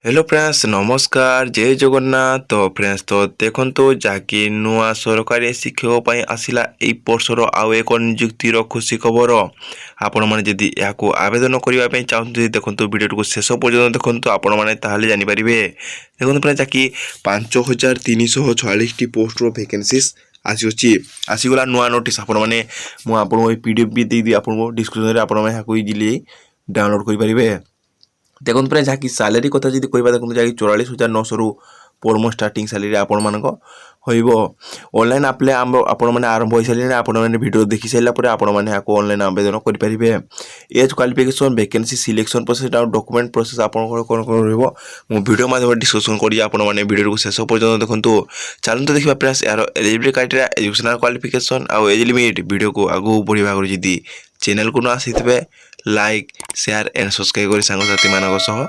Hello friends नमस्कार जय जगन्नाथ। तो फ्रेंड्स तो देखो जहाँकि नुआ सरकारी शिक्षक आसला यही वर्षर आउ एक निजुक्तिर खुशी खबर। आपण मैंने जदि या आवेदन करने चाहते देखो भिडियो को शेष पर्यटन देखो आपण मैंने जानीपर। देखो फ्रेंड्स जहाँकि 5346 पोस्ट भैकेंसीज आसीगला नुआ नोटिस आपण मैंने मुझे पीडीएफ भी देदी आपको डिस्क्रिप्शन में इजिली डाउनलोड करेंगे। देखो प्राय जहाँकि सालेरी कथा जी कह देखो जहाँकि 44,900 रु पर मंथ स्टार्टिंग सालेरी आपण मान ऑनलाइन आप्लाय आपण मैंने आरंभ हो सारे आपण मैंने वीडियो देखी सारापर आपण मैंने ऑनलाइन आवेदन करेंगे। As qualification vacancy selection process और डॉक्यूमेंट प्रोसेस आपंकर कौन कौन वीडियो माध्यम डिस्कसन करी आपने वीडियो को शेष पर्यटन देखो। चलते देखा प्रयास यार एलिजिबिलिटी क्राइटेरिया एजुकेशनल क्वालिफिकेशन आउ एज लिमिट वीडियो को आगू बढ़िया जदि चैनल को न आसी लाइक शेयर एंड सब्सक्राइब कर सांगसाथी मान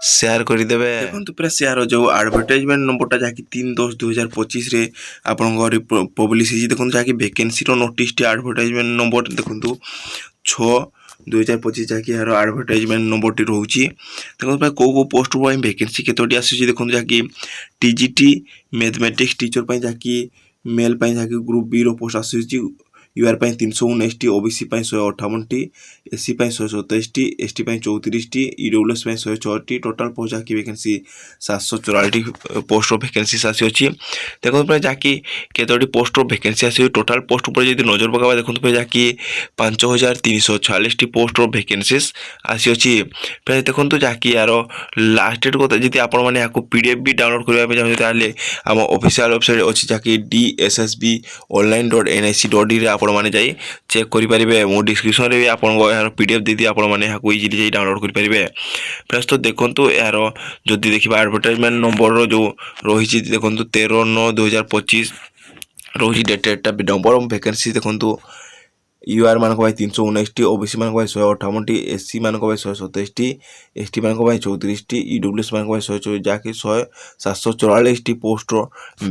शेयर करदे। देखो प्रेस यार जो एडवर्टाइजमेंट नंबरटा जहाँकि 3/10/2025 रे आपंकर पब्लिश देखो जहाँकि वैकेंसी नोटिस एडवर्टाइजमेंट नंबर देखो 6/2025 जहाँकि यार एडवर्टाइजमेंट नंबर टी रोचे। देखो कौ पोस्ट वैकेंसी केतोटी आसी देखो जहाँकि टीजीटी मैथमेटिक्स टीचर जहाँकि मेल जहाँकि ग्रुप बी रो पोस्ट आसूँ UR 319 OBC 158 SC 127 ST 34 EWS 106 total post जहाँकि वैकेंसी 744 पोस्ट वैकेंसी आसी अच्छी। देखो पे जहाँकि केतोटी पोस्ट वैकेंसी आसी टोटाल पोस्ट पर जब नजर पकावा देखो पे जहाँकि 5346 पोस्ट वैकेंसीज आसी अच्छी। प्राय देखो जहाँकि यार लास्ट डेट कथा जी आप पीडीएफ भी डाउनलोड करने चाहिए आम ऑफिशियल वेबसाइट अच्छी जहाँकि DSSB.online.nic.in आपण मैंने जाई चेक करेंगे। मो डिस्क्रिप्शन में भी आपको पीडीएफ दीदी आपने इजिली डाउनलोड करेंगे। फ्रेंड्स तो देखो यार जदि देखा एडवर्टाइजमेंट नंबर जो रही देखो 13/9/2025 रोज डेटा नंबर ऑफ वैकेंसी देखो यूआर मान 319 ओबीसी मान 158 एससी मान 127 एसटी मान 34 ईडब्ल्यूएस मान 100 जहाँकि 744 पोस्ट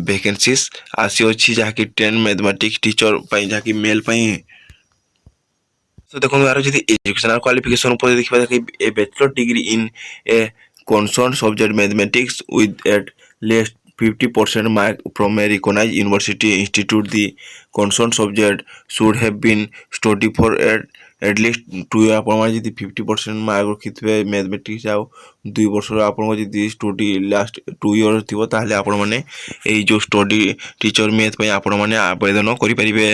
वैकेंसीज आसी अच्छी जहाँकि 10 मैथमेटिक्स टीचर जहाँकि मेल। तो देखो यार जब एजुकेशनल क्वालिफिकेशन देखा a bachelor degree in a concern subject mathematics with at least 50% mark from a recognized university institute. The concerned subject should have been studied for at least 2 years. आप जी 50% mark रखिथे mathematics आउ 2 वर्ष आपको जी study last 2 years थी ताहले आपण माने एई जो study teacher math पे आपण माने आवेदन करि परिबे।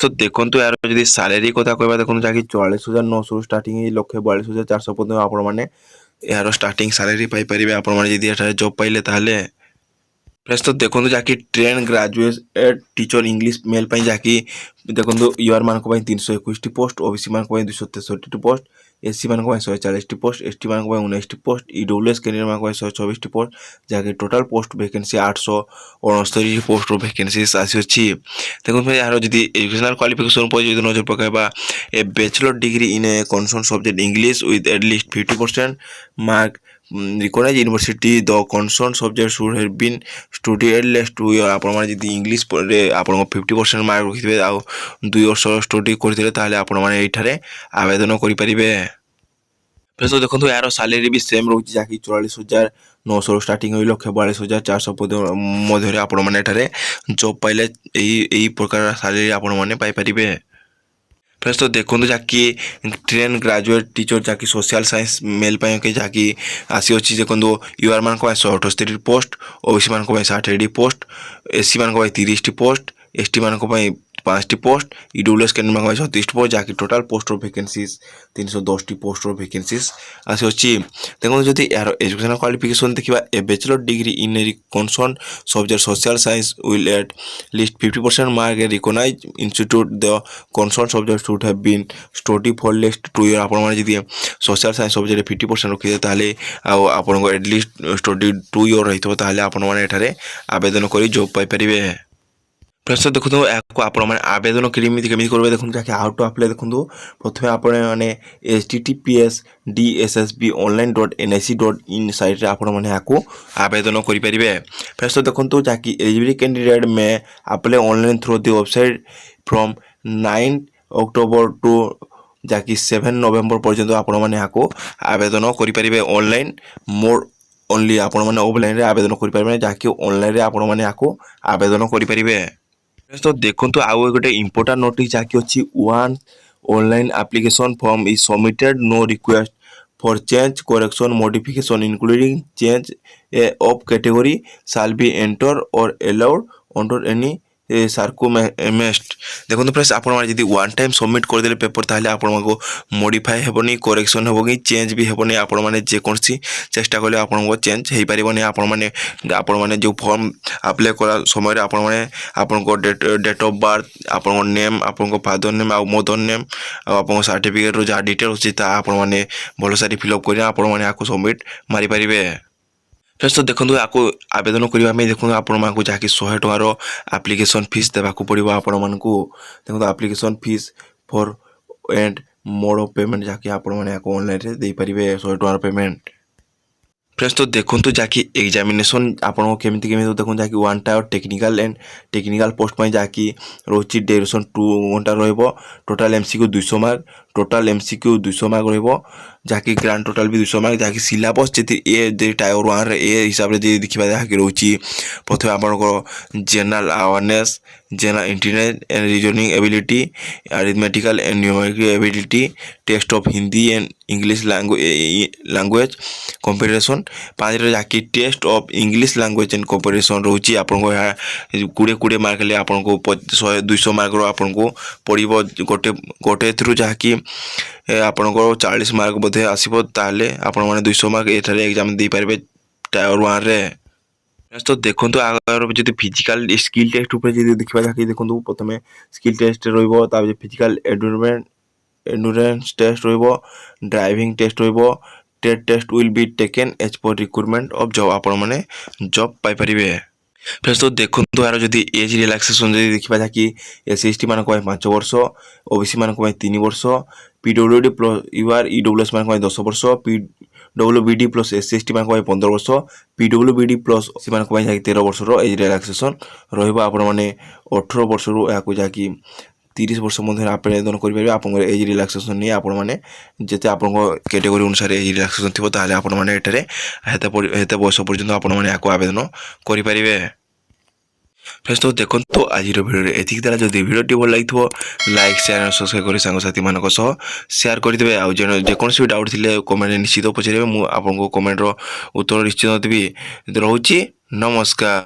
तो देखो यार जब सालेरी कथा कहवा देखो जहाँकि 44,900 स्टार्टिंग 1,42,400 पर्यटन आपण मैंने यार स्टार्टिंग सालेरी पाइपर आपड़ी जॉब पाइले ताहले। फ्रेंड्स तो देखो जहाँकि trained graduate teacher English male जहाँकि देखो यूआर मान 321 पोस्ट ओबीसी मान 263 पोस्ट एससी मान 140 पोस्ट एसटी मान 19 पोस्ट ईडब्ल्यूएस कैंडिडेट मान 124 पोस्ट जहाँकि total post vacancy 869 post vacancy आसी अच्छी। देखो यार जब एजुकेशनल क्वालिफिकेशन पर जो नजर पकाइबा a bachelor degree in a concern subject English with at least 50% mark recognized university the concerned subject should have been studied at least 2 years। आपण माने जदि इंग्लिश रे आपण 50% मार्क रखिबे आ 2 वर्ष स्टडी करथिले ताले आपण माने एठारे आवेदन करि परिबे। फ्रेंड्स देखो यार सालेरी भी सेम रोची जहाँकि 44,900 स्टार्टिंग 1,42,400 मध्य आपण माने एठारे जॉब पाइले एई प्रकार सालेरी आपण माने पाइ परिबे। फ्रेंड्स तो देखो जहाँकि ट्रेन ग्रेजुएट टीचर जहाँकि सोशल साइंस मेल जहाँकि आसी अच्छी देखो यूआर मान 178 पोस्ट ओबीसी मान 60 पोस्ट एससी मान 30 पोस्ट एसटी मान 5 पोस्ट ईडब्ल्यूएस कैंडिडेट मान 36 पोस्ट जहाँकि total post vacancies 310 post vacancies आसी अच्छी। देखो जब यार एजुकेशनल क्वालिफिकेशन देखा a bachelor degree in a concern subject social science will at least 50% mark a recognised institute the concern subject should have been study for least 2 years। आपण जदि social science subject 50% रखिए ताले आपको at least study 2 years रही ताले आपण माने एठारे आवेदन करी जॉब पाई परिबे। फ्रेंड्स देखो आपने आवेदन केमी करेंगे देखो जहाँकि हाउ टू आप्लाय देखो प्रथम आपने https://DSSB.online.nic.in साइट आपने आवेदन करेंगे। फ्रेंड्स देखो जहाँकि एलिजिबल कैंडिडेट में apply online through the website from 9 October to जहाँकि 7 November पर्यंत आपण मैंने आवेदन करेंगे ऑनलाइन। मोर ओनली आपण मैंने ऑफलाइन रे आवेदन करें जहाँकि ऑनलाइन रे आपण मैंने आपको आवेदन करेंगे। तो देखो आउ गोटे इंपोर्टाट नोटिस जहाँकि अच्छी once online application form is submitted no request for change correction modification including change of category shall be enter और अलाउड अंडर एनी सार्कुमेस्ट। देखो फ्रेंड्स आपण मैंने जब वन टाइम सबमिट करदे पेपर ताहले आपण को मॉडिफाई हेबनी करेक्शन हेबो कि चेंज भी हेबनी आपण मैंने जेकोसी चेष्टा कले आपण को चेंज हो पारबनी। आपण मैंने जो फॉर्म अप्लाई करा समय आपण मैंने आपण को डेट ऑफ बर्थ आपण नेम आपण फादर नेम आ मदर नेम आप सर्टिफिकेट रो जहाँ डिटेल अच्छी आपण मैंने भल सारी फिलअप कर आपण मैंने आपको सबमिट मारी पारे। फ्रेंड्स तो देखो आपको आवेदन करने देखो आपण मानक जहाँकि 100 टंकार आप्लिकेसन फीस देवाक पड़ो आपण मानक देखो application fees for and mode of payment जहाँकि आपण मैंने ऑनलाइन दे पारे 100 टंकार पेमेंट। फ्रेंड्स तो देखो जहाँकि एग्जामिनेशन आपको केमी देखो जहाँकि one time technical and technical post पर जहाँकि रोचे ड्यूरेशन 2 घंटा total MCQ 200 mark total MCQ 200 mark रहाँकि ग्रांड टोटाल भी 200 मार्क जहाँकि सिलेबस जी टायर 1 ए हिसाब से देखा जहाँकि रोचे प्रथम आप general awareness general intelligence and reasoning ability arithmetical and numerical ability test of Hindi and English language comprehension 5 जहाँकि test of English language and comprehension रोचे आपको 20 मार्क ले आपको 200 मार्क आपन को पड़ो गोटे गोटे जहाँकि आपको 40 मार्क बोधे आसो ताले आपण मैंने 200 मार्क ये एग्जाम दे पारे टायर 1 रे। तो देखो आगर जो फिजिकल स्किल टेस्ट देखा जहाँकि देखो प्रथम स्किल टेस्ट रो फिजिकल एंडुरेंस टेस्ट रो ड्राइविंग टेस्ट रो TET test will be taken as per recruitment of job आपण मैंने जॉब पाइपर। फ्रेंड्स तो देखो यार जब एज रिलैक्सेशन देखा जहाँकि SC/ST मान 5 वर्ष OBC मान 3 वर्ष PWD प्लस यूआर EWS मान 10 वर्ष PWBD प्लस SC/ST मान 15 वर्ष PWBD प्लस OBC मान 13 वर्ष एज रिलैक्सेशन रही 18 वर्ष यहाँ जहाँकि 30 वर्ष मध्य आवेदन करेंगे आप एज रिलैक्सेशन नहीं आपण मैंने जिते आप कैटेगरी अनुसार एज रिलैक्सेशन थी ताले आपण मैंने हेते बयस पर्यंत आपण मैंने आवेदन करेंगे। फ्रेंड्स तो देखो तो आज भिडियो एति द्वारा जब भिडियो भल लगे लाइक शेयर सब्सक्राइब कर सांगसाथी मानक शेयर करदे आ जेकोसी भी डाउट थे कमेंट निश्चित पचारे मुझे कमेंट उत्तर निश्चित देवी रोचे नमस्कार।